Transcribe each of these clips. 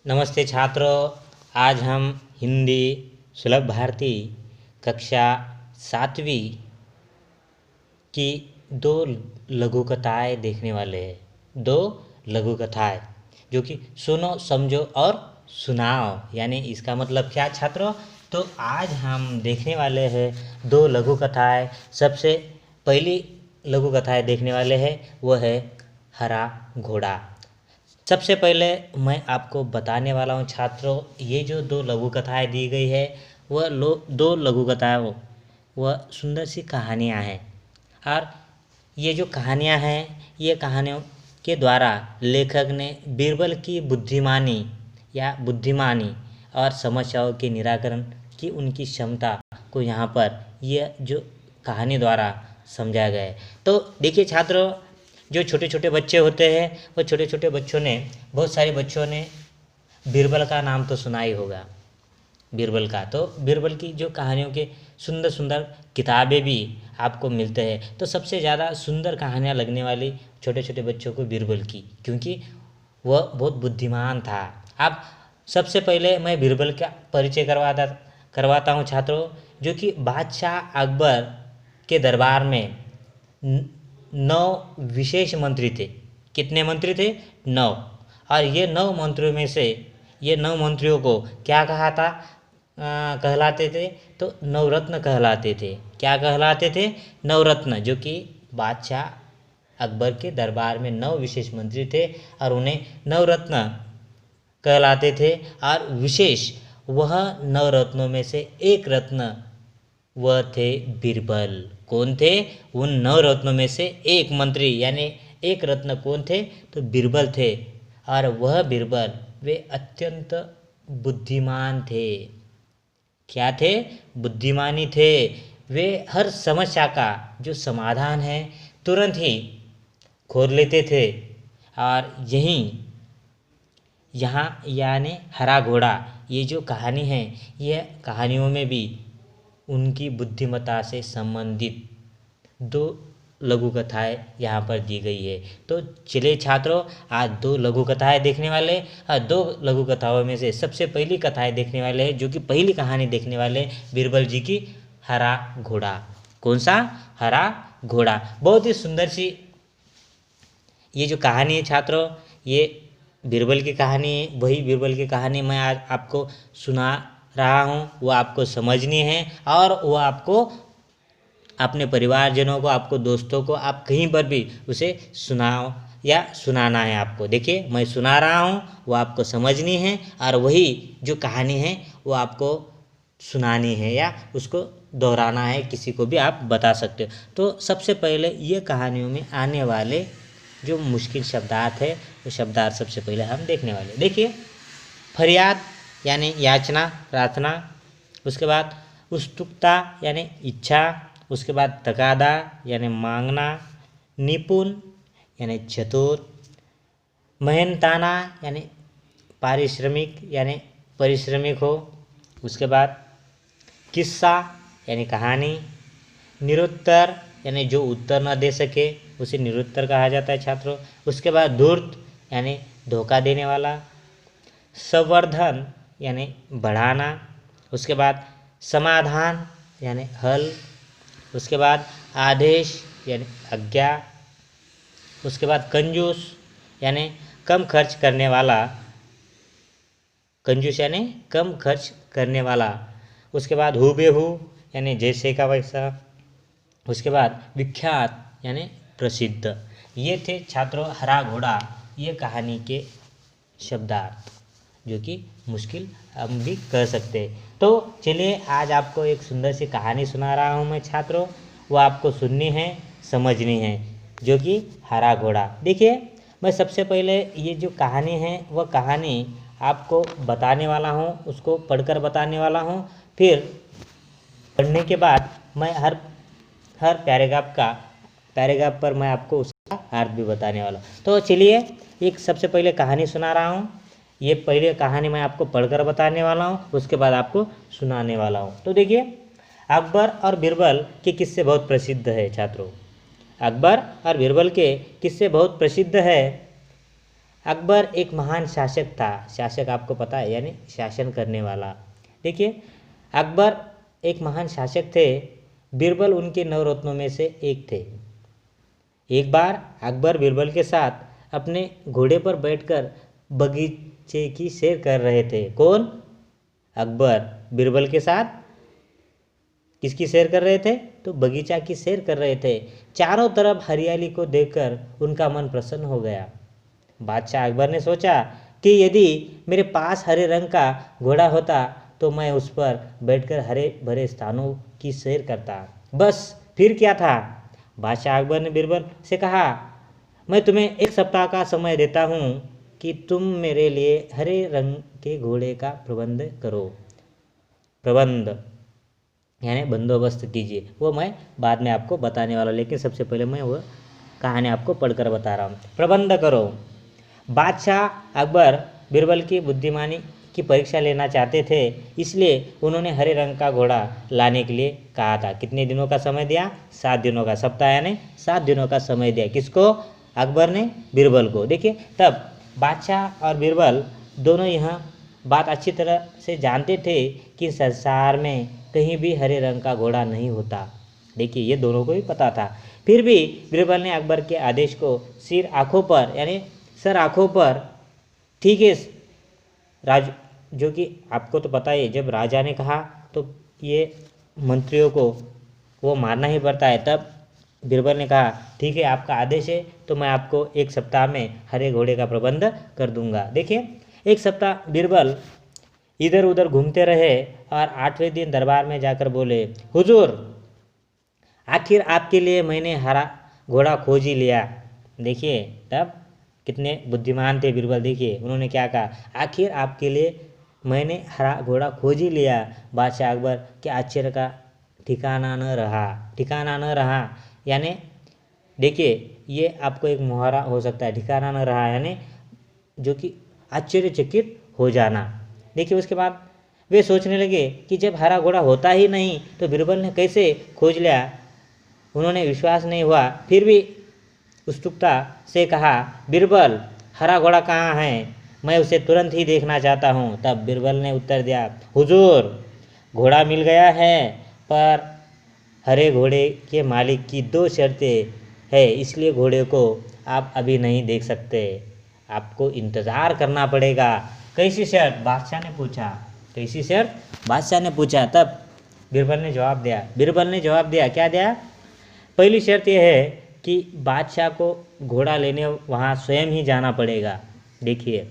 नमस्ते छात्रों। आज हम हिंदी सुलभ भारती कक्षा 7वीं की दो लघु कथाएँ देखने वाले हैं। दो लघु कथाएँ जो कि सुनो, समझो और सुनाओ, यानी इसका मतलब क्या छात्रों? तो आज हम देखने वाले हैं दो लघु कथाएँ। सबसे पहली लघु कथाएँ देखने वाले हैं वो है हरा घोड़ा। सबसे पहले मैं आपको बताने वाला हूँ छात्रों, ये जो दो लघु कथाएँ दी गई है वह दो लघु कथाएँ वह सुंदर सी कहानियाँ हैं। और ये जो कहानियाँ हैं, ये कहानियों के द्वारा लेखक ने बीरबल की बुद्धिमानी और समस्याओं के निराकरण की उनकी क्षमता को यहाँ पर यह जो कहानी द्वारा समझाया गया है। तो देखिए छात्रों, जो छोटे छोटे बच्चे होते हैं वो छोटे छोटे बच्चों ने, बहुत सारे बच्चों ने बीरबल का नाम तो सुना ही होगा। बीरबल का तो बीरबल की जो कहानियों के सुंदर सुंदर किताबें भी आपको मिलते हैं। तो सबसे ज़्यादा सुंदर कहानियाँ लगने वाली छोटे छोटे बच्चों को बीरबल की, क्योंकि वह बहुत बुद्धिमान था। अब सबसे पहले मैं बीरबल का परिचय करवाता हूँ छात्रों, जो कि बादशाह अकबर के दरबार में 9 विशेष मंत्री थे। कितने मंत्री थे? 9। और ये 9 मंत्रियों में से ये 9 मंत्रियों को क्या कहलाते थे? तो नवरत्न कहलाते थे। क्या कहलाते थे? नवरत्न। जो कि बादशाह अकबर के दरबार में 9 विशेष मंत्री थे और उन्हें नवरत्न कहलाते थे। और विशेष वह 9 रत्नों में से एक रत्न वह थे बीरबल। कौन थे? उन 9 रत्नों में से एक मंत्री यानी एक रत्न कौन थे? तो बीरबल थे। और वह बीरबल वे अत्यंत बुद्धिमान थे। क्या थे? बुद्धिमानी थे। वे हर समस्या का जो समाधान है तुरंत ही खोज लेते थे। और यहाँ यानी हरा घोड़ा, ये जो कहानी है, यह कहानियों में भी उनकी बुद्धिमत्ता से संबंधित दो लघु कथाएँ यहाँ पर दी गई है। तो चलिए छात्रों, आज दो लघु कथाएँ देखने वाले और दो लघु कथाओं में से सबसे पहली कथाएँ देखने वाले हैं, जो कि पहली कहानी देखने वाले बीरबल जी की हरा घोड़ा। कौन सा? हरा घोड़ा। बहुत ही सुंदर सी ये जो कहानी है छात्रों, ये बीरबल की कहानी है। वही बीरबल की कहानी मैं आज आपको सुना रहा हूँ, वो आपको समझनी है और वो आपको अपने परिवारजनों को, आपको दोस्तों को, आप कहीं पर भी उसे सुनाओ या सुनाना है आपको। देखिए मैं सुना रहा हूँ, वो आपको समझनी है और वही जो कहानी है वो आपको सुनानी है या उसको दोहराना है, किसी को भी आप बता सकते हो। तो सबसे पहले ये कहानियों में आने वाले जो मुश्किल शब्दार्थ है वो शब्दार्थ सबसे पहले हम देखने वाले। देखिए, फरियाद यानी याचना, प्रार्थना। उसके बाद उत्सुकता यानी इच्छा। उसके बाद तगादा यानी मांगना। निपुण यानी चतुर। मेहनताना यानी पारिश्रमिक यानी परिश्रमिक हो। उसके बाद किस्सा यानी कहानी। निरुत्तर यानी जो उत्तर न दे सके उसे निरुत्तर कहा जाता है छात्रों। उसके बाद धूर्त यानी धोखा देने वाला। संवर्धन यानी बढ़ाना। उसके बाद समाधान यानी हल। उसके बाद आदेश यानी आज्ञा। उसके बाद कंजूस यानी कम खर्च करने वाला। कंजूस यानी कम खर्च करने वाला। उसके बाद हूबेहू यानी जैसे का वैसा। उसके बाद विख्यात यानी प्रसिद्ध। ये थे छात्रों हरा घोड़ा, ये कहानी के शब्दार्थ, जो कि मुश्किल हम भी कह सकते हैं। तो चलिए आज आपको एक सुंदर सी कहानी सुना रहा हूँ मैं छात्रों, वो आपको सुननी है, समझनी है, जो कि हरा घोड़ा। देखिए, मैं सबसे पहले ये जो कहानी है वह कहानी आपको बताने वाला हूँ, उसको पढ़कर बताने वाला हूँ। फिर पढ़ने के बाद मैं हर पैराग्राफ पर मैं आपको उसका अर्थ भी बताने वाला हूँ। तो चलिए एक सबसे पहले कहानी सुना रहा हूँ। ये पहले कहानी मैं आपको पढ़कर बताने वाला हूँ, उसके बाद आपको सुनाने वाला हूँ। तो देखिए, अकबर और बीरबल के किस्से बहुत प्रसिद्ध है छात्रों। अकबर और बीरबल के किस्से बहुत प्रसिद्ध है। अकबर एक महान शासक था। शासक आपको पता है, यानी शासन करने वाला। देखिए, अकबर एक महान शासक थे। बीरबल उनके नवरत्नों में से एक थे। एक बार अकबर बीरबल के साथ अपने घोड़े पर बैठकर बगीचे की सैर कर रहे थे। कौन? अकबर बीरबल के साथ किसकी सैर कर रहे थे? तो बगीचा की सैर कर रहे थे। चारों तरफ हरियाली को देखकर उनका मन प्रसन्न हो गया। बादशाह अकबर ने सोचा कि यदि मेरे पास हरे रंग का घोड़ा होता तो मैं उस पर बैठकर हरे भरे स्थानों की सैर करता। बस फिर क्या था? बादशाह अकबर ने बीरबल से कहा, मैं तुम्हें 1 सप्ताह का समय देता हूँ कि तुम मेरे लिए हरे रंग के घोड़े का प्रबंध करो। प्रबंध यानी बंदोबस्त कीजिए, वो मैं बाद में आपको बताने वाला हूँ, लेकिन सबसे पहले मैं वो कहानी आपको पढ़कर बता रहा हूँ। प्रबंध करो। बादशाह अकबर बीरबल की बुद्धिमानी की परीक्षा लेना चाहते थे, इसलिए उन्होंने हरे रंग का घोड़ा लाने के लिए कहा था। कितने दिनों का समय दिया? 7 दिनों का। सप्ताह यानी 7 दिनों का समय दिया। किसको? अकबर ने बीरबल को। देखिए, तब बादशाह और बीरबल दोनों यहाँ बात अच्छी तरह से जानते थे कि संसार में कहीं भी हरे रंग का घोड़ा नहीं होता। देखिए, ये दोनों को भी पता था। फिर भी बीरबल ने अकबर के आदेश को सिर आँखों पर यानी सर आँखों पर, ठीक है राज, जो कि आपको तो पता है, जब राजा ने कहा तो ये मंत्रियों को वो मानना ही पड़ता है। तब बीरबल ने कहा, ठीक है, आपका आदेश है तो मैं आपको 1 सप्ताह में हरे घोड़े का प्रबंध कर दूंगा। देखिए, 1 सप्ताह बीरबल इधर उधर घूमते रहे और 8वें दिन दरबार में जाकर बोले, हुजूर, आखिर आपके लिए मैंने हरा घोड़ा खोज ही लिया। देखिए, तब कितने बुद्धिमान थे बीरबल। देखिए, उन्होंने क्या कहा, आखिर आपके लिए मैंने हरा घोड़ा खोज ही लिया। बादशाह अकबर के आश्चर्य का ठिकाना न रहा। ठिकाना न रहा यानी देखिए, ये आपको एक मुहावरा हो सकता है, ठिकाना न रहा यानी जो कि आश्चर्यचकित हो जाना। देखिए, उसके बाद वे सोचने लगे कि जब हरा घोड़ा होता ही नहीं तो बीरबल ने कैसे खोज लिया। उन्होंने विश्वास नहीं हुआ, फिर भी उत्सुकता से कहा, बीरबल, हरा घोड़ा कहाँ है? मैं उसे तुरंत ही देखना चाहता हूँ। तब बीरबल ने उत्तर दिया, हुजूर, घोड़ा मिल गया है, पर हरे घोड़े के मालिक की 2 शर्तें है, इसलिए घोड़े को आप अभी नहीं देख सकते, आपको इंतज़ार करना पड़ेगा। कैसी शर्त? बादशाह ने पूछा। कैसी शर्त? बादशाह ने पूछा। तब बीरबल ने जवाब दिया। क्या दिया? पहली शर्त यह है कि बादशाह को घोड़ा लेने वहाँ स्वयं ही जाना पड़ेगा। देखिए,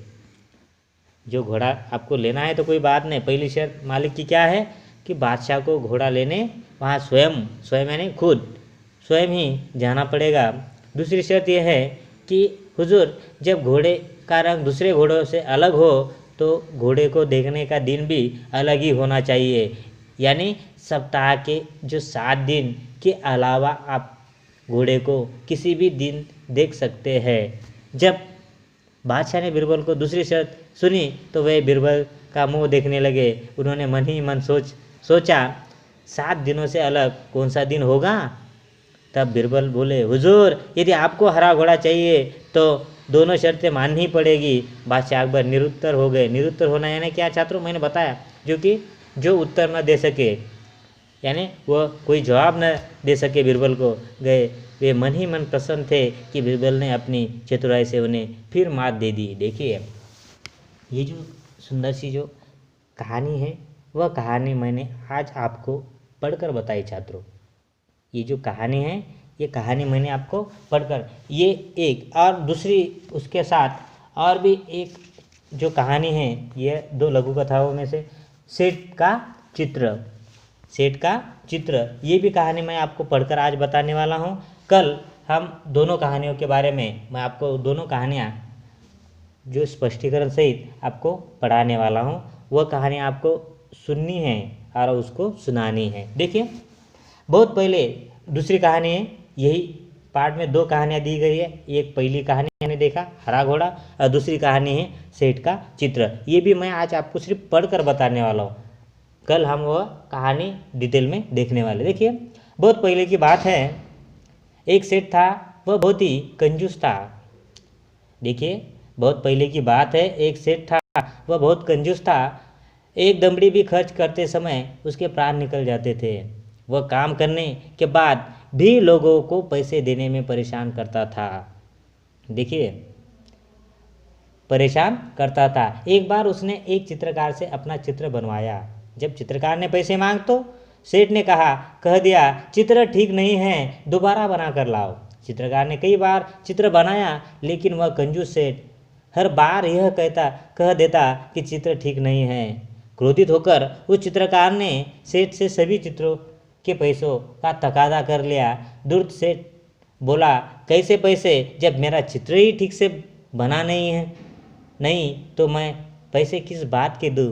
जो घोड़ा आपको लेना है तो कोई बात नहीं, पहली शर्त मालिक की क्या है कि बादशाह को घोड़ा लेने वहाँ स्वयं यानी खुद स्वयं ही जाना पड़ेगा। दूसरी शर्त यह है कि हुजूर, जब घोड़े का रंग दूसरे घोड़ों से अलग हो तो घोड़े को देखने का दिन भी अलग ही होना चाहिए, यानी सप्ताह के जो 7 दिन के अलावा आप घोड़े को किसी भी दिन देख सकते हैं। जब बादशाह ने बीरबल को दूसरी शर्त सुनी तो वे बीरबल का मुंह देखने लगे। उन्होंने मन ही मन सोचा 7 दिनों से अलग कौन सा दिन होगा। तब बीरबल बोले, हुजूर, यदि आपको हरा घोड़ा चाहिए तो दोनों शर्तें माननी पड़ेगी। बादशाह अकबर निरुत्तर हो गए। निरुत्तर होना यानी क्या छात्रों? मैंने बताया, जो उत्तर न दे सके यानी वो कोई जवाब न दे सके बीरबल को गए, वे मन ही मन प्रसन्न थे कि बीरबल ने अपनी चतुराई से उन्हें फिर मात दे दी। देखिए, ये जो सुंदर सी जो कहानी है वह कहानी मैंने आज आपको पढ़कर बताई छात्रों। ये जो कहानी है ये कहानी मैंने आपको पढ़कर, ये एक और दूसरी उसके साथ और भी एक जो कहानी है, ये 2 लघु कथाओं में से सेठ का चित्र, ये भी कहानी मैं आपको पढ़कर आज बताने वाला हूँ। कल हम दोनों कहानियों के बारे में मैं आपको दोनों कहानियाँ जो स्पष्टीकरण सहित आपको पढ़ाने वाला हूँ, वह कहानी आपको सुननी है और उसको सुनानी है। देखिए, बहुत पहले दूसरी कहानी है, यही पार्ट में 2 कहानियाँ दी गई है। एक पहली कहानी मैंने देखा हरा घोड़ा और दूसरी कहानी है सेठ का चित्र। ये भी मैं आज आपको सिर्फ पढ़कर बताने वाला हूँ, कल हम वह कहानी डिटेल में देखने वाले। देखिए, बहुत पहले की बात है, एक सेठ था, वह बहुत ही कंजूस था। देखिए, बहुत पहले की बात है, एक सेठ था, वह बहुत कंजूस था। एक दमड़ी भी खर्च करते समय उसके प्राण निकल जाते थे। वह काम करने के बाद भी लोगों को पैसे देने में परेशान करता था। देखिए, परेशान करता था। एक बार उसने एक चित्रकार से अपना चित्र बनवाया। जब चित्रकार ने पैसे मांग तो सेठ ने कह दिया, चित्र ठीक नहीं है, दोबारा बना कर लाओ। चित्रकार ने कई बार चित्र बनाया, लेकिन वह कंजूस सेठ हर बार यह कह देता कि चित्र ठीक नहीं है। क्रोधित होकर उस चित्रकार ने सेठ से सभी चित्रों के पैसों का तकादा कर लिया। दुर्द सेठ बोला, कैसे पैसे, जब मेरा चित्र ही ठीक से बना नहीं तो मैं पैसे किस बात के दूं।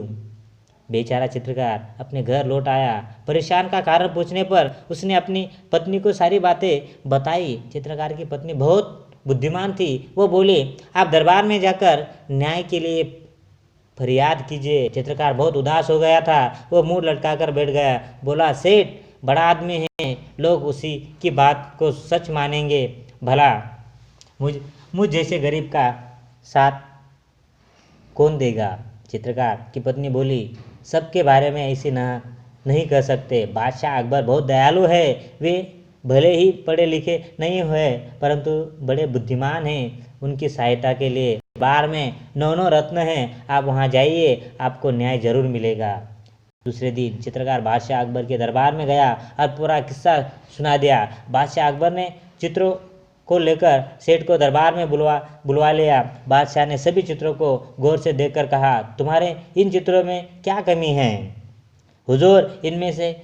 बेचारा चित्रकार अपने घर लौट आया। परेशान का कारण पूछने पर उसने अपनी पत्नी को सारी बातें बताई। चित्रकार की पत्नी बहुत बुद्धिमान थी। वो बोली, आप दरबार में जाकर न्याय के लिए फरियाद कीजिए। चित्रकार बहुत उदास हो गया था। वो मुंह लटकाकर बैठ गया। बोला, सेठ बड़ा आदमी है, लोग उसी की बात को सच मानेंगे। भला मुझ जैसे गरीब का साथ कौन देगा। चित्रकार की पत्नी बोली, सबके बारे में ऐसे नहीं कह सकते। बादशाह अकबर बहुत दयालु है। वे भले ही पढ़े लिखे नहीं हुए, परंतु बड़े बुद्धिमान हैं। उनकी सहायता के लिए दरबार में 9 रत्न हैं। आप वहाँ जाइए, आपको न्याय जरूर मिलेगा। दूसरे दिन चित्रकार बादशाह अकबर के दरबार में गया और पूरा किस्सा सुना दिया। बादशाह अकबर ने चित्रों को लेकर सेठ को दरबार में बुलवा लिया। बादशाह ने सभी चित्रों को गौर से देखकर कहा, तुम्हारे इन चित्रों में क्या कमी है। हुजूर, इनमें से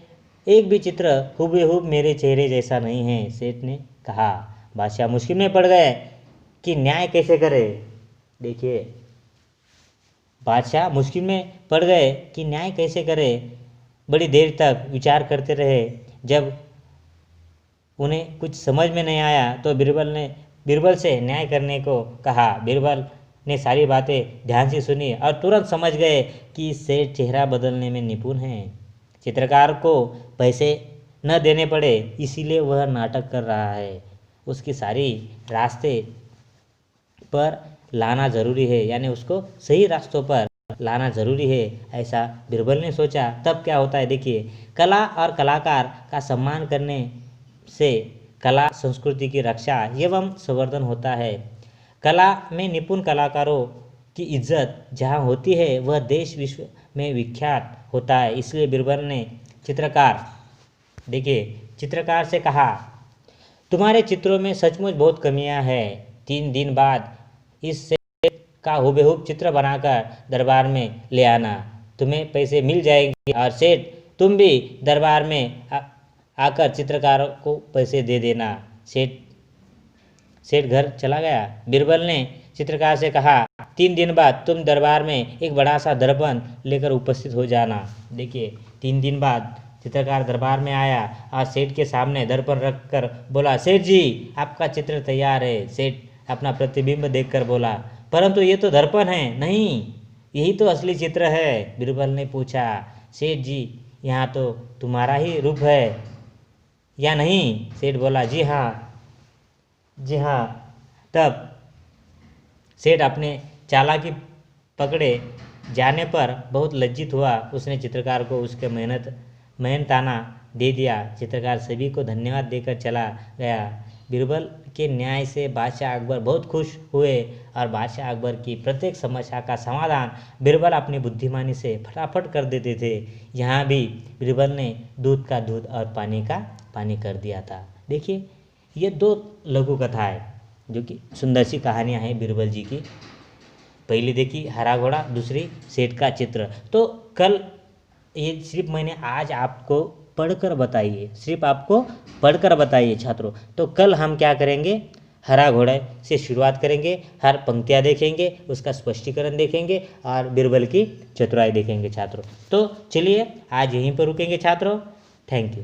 एक भी चित्र हुबहू मेरे चेहरे जैसा नहीं है, सेठ ने कहा। बादशाह मुश्किल में पड़ गए कि न्याय कैसे करे। देखिए, बादशाह मुश्किल में पड़ गए कि न्याय कैसे करे। बड़ी देर तक विचार करते रहे। जब उन्हें कुछ समझ में नहीं आया तो बीरबल से न्याय करने को कहा। बीरबल ने सारी बातें ध्यान से सुनी और तुरंत समझ गए कि सेठ चेहरा बदलने में निपुण हैं। चित्रकार को पैसे न देने पड़े, इसीलिए वह नाटक कर रहा है। उसकी सारी रास्ते पर लाना ज़रूरी है, यानी उसको सही रास्तों पर लाना ज़रूरी है, ऐसा बीरबल ने सोचा। तब क्या होता है, देखिए, कला और कलाकार का सम्मान करने से कला संस्कृति की रक्षा एवं संवर्धन होता है। कला में निपुण कलाकारों की इज्जत जहाँ होती है, वह देश विश्व में विख्यात होता है। इसलिए बीरबल ने चित्रकार से कहा, तुम्हारे चित्रों में सचमुच बहुत कमियां हैं। 3 दिन बाद इस सेठ का हुबहू चित्र बनाकर दरबार में ले आना, तुम्हें पैसे मिल जाएंगे। और सेठ, तुम भी दरबार में आकर चित्रकार को पैसे दे देना। सेठ घर चला गया। बीरबल ने चित्रकार से कहा, 3 दिन बाद तुम दरबार में एक बड़ा सा दर्पण लेकर उपस्थित हो जाना। देखिए, 3 दिन बाद चित्रकार दरबार में आया और सेठ के सामने दर्पण रख कर बोला, सेठ जी, आपका चित्र तैयार है। सेठ अपना प्रतिबिंब देखकर बोला, परंतु ये तो दर्पण है। नहीं, यही तो असली चित्र है। बीरबल ने पूछा, सेठ जी, यहाँ तो तुम्हारा ही रूप है या नहीं। सेठ बोला, जी हाँ। तब सेठ अपने चालाकी पकड़े जाने पर बहुत लज्जित हुआ। उसने चित्रकार को उसके मेहनताना दे दिया। चित्रकार सभी को धन्यवाद देकर चला गया। बीरबल के न्याय से बादशाह अकबर बहुत खुश हुए और बादशाह अकबर की प्रत्येक समस्या का समाधान बीरबल अपनी बुद्धिमानी से फटाफट कर देते थे। यहाँ भी बीरबल ने दूध का दूध और पानी का पानी कर दिया था। देखिए, ये 2 लघु कथाएं जो कि सुंदर सी कहानियाँ हैं बीरबल जी की। पहली देखी हरा घोड़ा, दूसरी सेठ का चित्र। तो कल ये सिर्फ मैंने आज आपको पढ़कर बताइए छात्रों। तो कल हम क्या करेंगे, हरा घोड़ा से शुरुआत करेंगे, हर पंक्तियाँ देखेंगे, उसका स्पष्टीकरण देखेंगे और बीरबल की चतुराई देखेंगे छात्रों। तो चलिए आज यहीं पर रुकेंगे छात्रों। Thank you.